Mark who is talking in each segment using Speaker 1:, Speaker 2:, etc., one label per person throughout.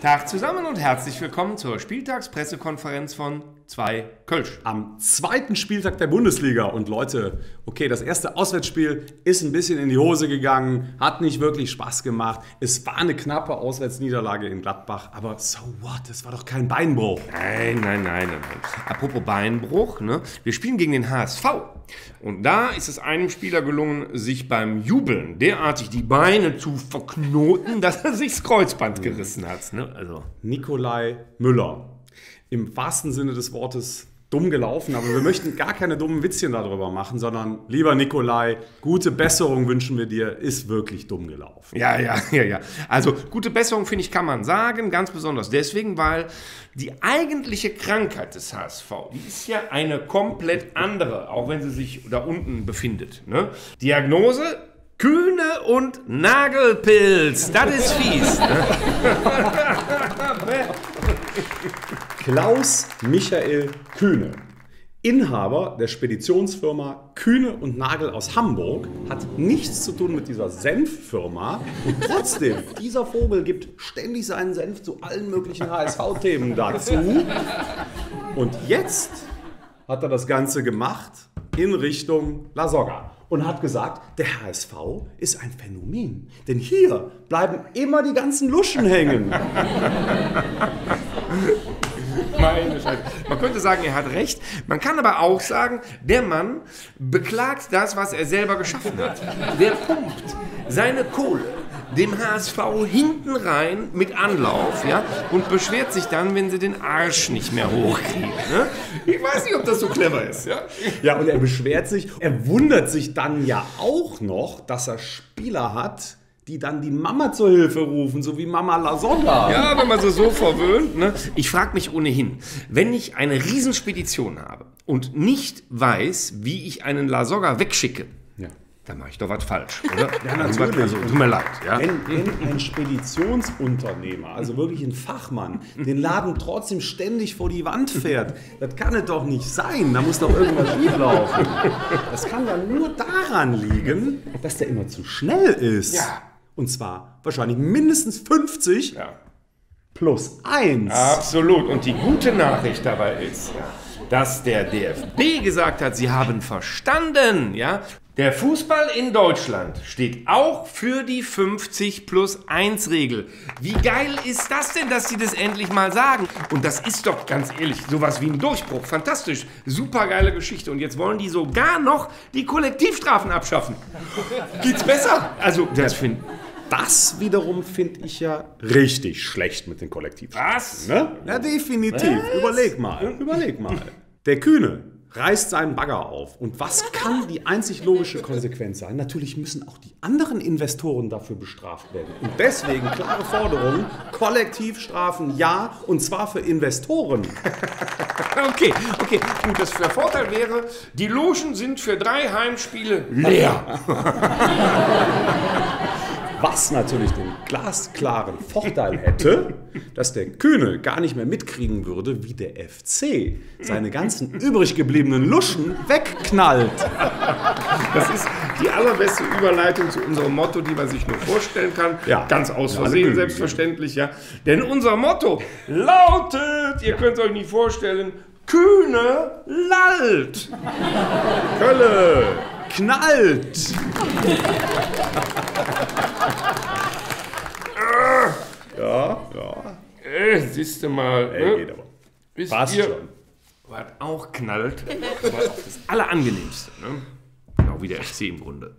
Speaker 1: Tag zusammen und herzlich willkommen zur Spieltagspressekonferenz von 2 Kölsch.
Speaker 2: Am zweiten Spieltag der Bundesliga. Und Leute, okay, das erste Auswärtsspiel ist ein bisschen in die Hose gegangen, hat nicht wirklich Spaß gemacht. Es war eine knappe Auswärtsniederlage in Gladbach, aber so what, es war doch kein Beinbruch.
Speaker 1: Nein. Apropos Beinbruch, ne? Wir spielen gegen den HSV. Und da ist es einem Spieler gelungen, sich beim Jubeln derartig die Beine zu verknoten, dass er sich das Kreuzband gerissen hat. Ne? Also.
Speaker 2: Nikolai Müller. Im wahrsten Sinne des Wortes dumm gelaufen, aber wir möchten gar keine dummen Witzchen darüber machen, sondern lieber Nikolai, gute Besserung wünschen wir dir, ist wirklich dumm gelaufen.
Speaker 1: Ja. Also gute Besserung, finde ich, kann man sagen, ganz besonders deswegen, weil die eigentliche Krankheit des HSV, die ist ja eine komplett andere, auch wenn sie sich da unten befindet. Ne? Diagnose: Kühne und Nagelpilz, das ist fies. Ne?
Speaker 2: Klaus Michael Kühne, Inhaber der Speditionsfirma Kühne und Nagel aus Hamburg, hat nichts zu tun mit dieser Senffirma. Und trotzdem, dieser Vogel gibt ständig seinen Senf zu allen möglichen HSV-Themen dazu. Und jetzt hat er das Ganze gemacht in Richtung La Soga und hat gesagt, der HSV ist ein Phänomen. Denn hier bleiben immer die ganzen Luschen hängen.
Speaker 1: Meine Scheiße. Man könnte sagen, er hat recht. Man kann aber auch sagen, der Mann beklagt das, was er selber geschaffen hat. Der pumpt seine Kohle dem HSV hinten rein mit Anlauf, ja, und beschwert sich dann, wenn sie den Arsch nicht mehr hochkriegen. Ne? Ich weiß nicht, ob das so clever ist. Ja,
Speaker 2: und er beschwert sich, er wundert sich dann ja auch noch, dass er Spieler hat, die dann die Mama zur Hilfe rufen, so wie Mama La Soga.
Speaker 1: Ja, wenn man sie so verwöhnt. Ne? Ich frage mich ohnehin, wenn ich eine Riesenspedition habe und nicht weiß, wie ich einen La Soga wegschicke, dann mache ich doch was falsch, oder?
Speaker 2: Ja, natürlich.
Speaker 1: Also, tut mir leid. Ja?
Speaker 2: Wenn ein Speditionsunternehmer, also wirklich ein Fachmann, den Laden trotzdem ständig vor die Wand fährt, das kann es doch nicht sein. Da muss doch irgendwas schieflaufen. Das kann dann nur daran liegen, dass der immer zu schnell ist.
Speaker 1: Ja.
Speaker 2: Und zwar wahrscheinlich mindestens 50 plus 1.
Speaker 1: Absolut. Und die gute Nachricht dabei ist, dass der DFB gesagt hat, sie haben verstanden, ja. Der Fußball in Deutschland steht auch für die 50+1-Regel. Wie geil ist das denn, dass sie das endlich mal sagen? Und das ist doch ganz ehrlich sowas wie ein Durchbruch. Fantastisch, super geile Geschichte. Und jetzt wollen die sogar noch die Kollektivstrafen abschaffen. Geht's besser? Also,
Speaker 2: Das wiederum finde ich ja richtig schlecht mit den Kollektivstrafen.
Speaker 1: Was?
Speaker 2: Ne? Ja, definitiv. Was? Überleg mal. Der Kühne reißt seinen Bagger auf. Und was kann die einzig logische Konsequenz sein? Natürlich müssen auch die anderen Investoren dafür bestraft werden. Und deswegen klare Forderung, Kollektivstrafen ja, und zwar für Investoren.
Speaker 1: Okay. Gut, der Vorteil wäre, die Logen sind für 3 Heimspiele leer.
Speaker 2: Was natürlich den glasklaren Vorteil hätte, dass der Kühne gar nicht mehr mitkriegen würde, wie der FC seine ganzen übrig gebliebenen Luschen wegknallt.
Speaker 1: Das ist die allerbeste Überleitung zu unserem Motto, die man sich nur vorstellen kann.
Speaker 2: Ja.
Speaker 1: Ganz aus Versehen, selbstverständlich, ja. Denn unser Motto lautet, ihr könnt es euch nicht vorstellen, Kühne lallt.
Speaker 2: Kölle knallt. Ja.
Speaker 1: Siehst du mal.
Speaker 2: Geht aber.
Speaker 1: Wisst
Speaker 2: Passt
Speaker 1: ihr,
Speaker 2: schon.
Speaker 1: was auch knallt, aber auch das Allerangenehmste, ne? Genau wie der FC im Grunde.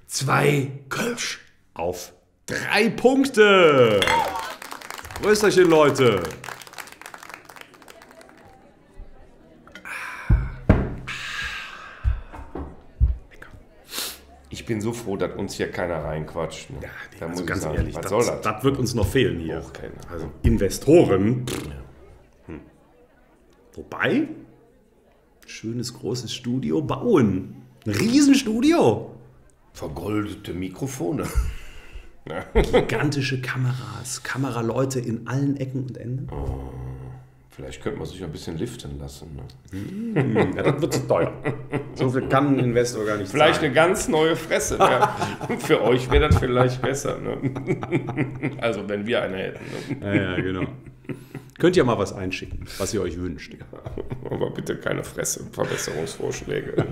Speaker 1: 2 Kölsch
Speaker 2: Auf 3 Punkte. Grüßerchen, Leute.
Speaker 1: Ich bin so froh, dass uns hier keiner reinquatscht. Ne?
Speaker 2: Ja,
Speaker 1: da
Speaker 2: also
Speaker 1: muss
Speaker 2: ganz
Speaker 1: ich sagen,
Speaker 2: ehrlich,
Speaker 1: was soll das?
Speaker 2: das wird uns noch fehlen hier.
Speaker 1: Auch keiner.
Speaker 2: Also Investoren. Wobei, schönes großes Studio bauen. Ein Riesenstudio.
Speaker 1: Vergoldete Mikrofone.
Speaker 2: Gigantische Kameras, Kameraleute in allen Ecken und Enden.
Speaker 1: Vielleicht könnte man sich ein bisschen liften lassen. Ne?
Speaker 2: Ja, das wird zu teuer. So viel kann ein Investor gar nicht
Speaker 1: Vielleicht
Speaker 2: zahlen.
Speaker 1: eine ganz neue Fresse. Ja. Für euch wäre das vielleicht besser. Ne? Also wenn wir eine hätten. Ne?
Speaker 2: Ja, genau. Könnt ihr mal was einschicken, was ihr euch wünscht.
Speaker 1: Aber bitte keine Fresse, Verbesserungsvorschläge.